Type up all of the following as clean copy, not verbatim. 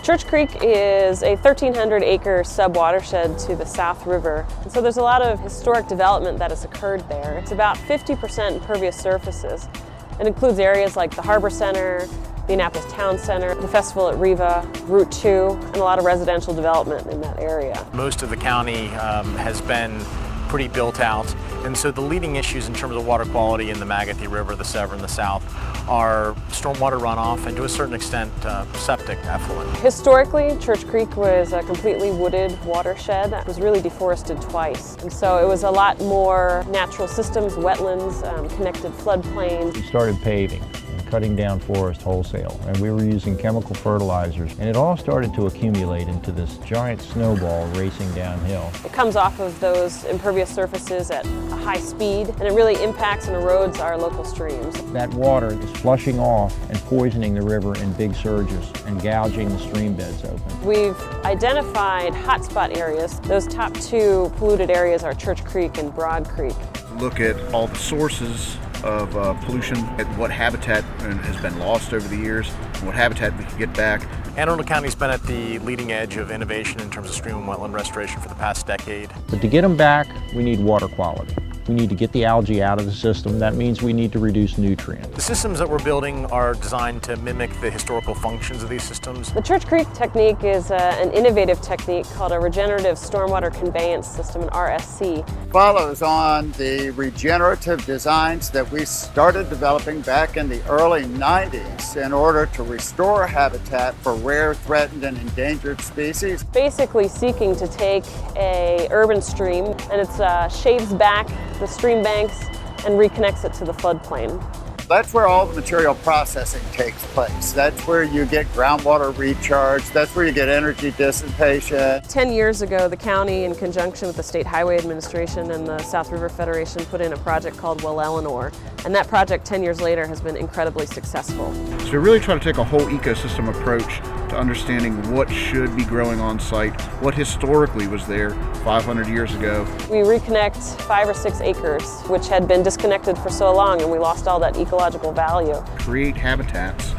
Church Creek is a 1,300-acre sub-watershed to the South River. And so there's a lot of historic development that has occurred there. It's about 50% impervious surfaces. It includes areas like the Harbor Center, the Annapolis Town Center, the festival at Riva, Route 2, and a lot of residential development in that area. Most of the county has been pretty built out, and so the leading issues in terms of water quality in the Magothy River, the Severn, the South, are stormwater runoff and to a certain extent septic effluent. Historically, Church Creek was a completely wooded watershed that was really deforested twice. And so it was a lot more natural systems, wetlands, connected floodplains. We started paving and cutting down forest wholesale, and we were using chemical fertilizers, and it all started to accumulate into this giant snowball racing downhill. It comes off of those impervious surfaces at a high speed, and it really impacts and erodes our local streams. That water is flushing off and poisoning the river in big surges and gouging the stream beds open. We've identified hotspot areas. Those top two polluted areas are Church Creek and Broad Creek. Look at all the sources of pollution, at what habitat has been lost over the years, and what habitat we can get back. Anne Arundel County's been at the leading edge of innovation in terms of stream and wetland restoration for the past decade. But to get them back, we need water quality. We need to get the algae out of the system. That means we need to reduce nutrients. The systems that we're building are designed to mimic the historical functions of these systems. The Church Creek technique is an innovative technique called a regenerative stormwater conveyance system, an RSC. Follows on the regenerative designs that we started developing back in the early 90s in order to restore habitat for rare, threatened, and endangered species. Basically seeking to take a urban stream and it shaves back the stream banks and reconnects it to the floodplain. That's where all the material processing takes place. That's where you get groundwater recharge. That's where you get energy dissipation. 10 years ago, the county, in conjunction with the State Highway Administration and the South River Federation, put in a project called Wilelinor. And that project, 10 years later, has been incredibly successful. So we really try to take a whole ecosystem approach to understanding what should be growing on site, what historically was there 500 years ago. We reconnect 5 or 6 acres, which had been disconnected for so long, and we lost all that ecological value. Create habitats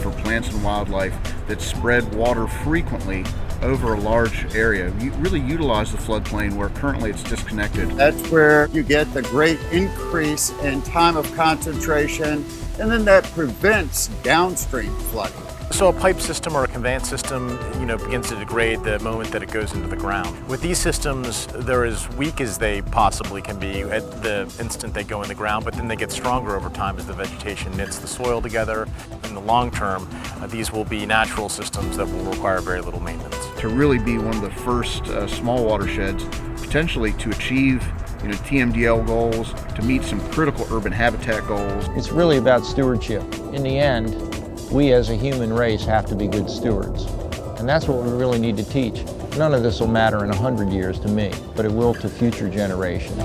for plants and wildlife that spread water frequently over a large area. You really utilize the floodplain where currently it's disconnected. That's where you get the great increase in time of concentration, and then that prevents downstream flooding. So a pipe system or a conveyance system, begins to degrade the moment that it goes into the ground. With these systems, they're as weak as they possibly can be at the instant they go in the ground, but then they get stronger over time as the vegetation knits the soil together. In the long term, these will be natural systems that will require very little maintenance. To really be one of the first small watersheds, potentially to achieve TMDL goals, to meet some critical urban habitat goals. It's really about stewardship. In the end, we as a human race have to be good stewards. And that's what we really need to teach. None of this will matter in 100 years to me, but it will to future generations.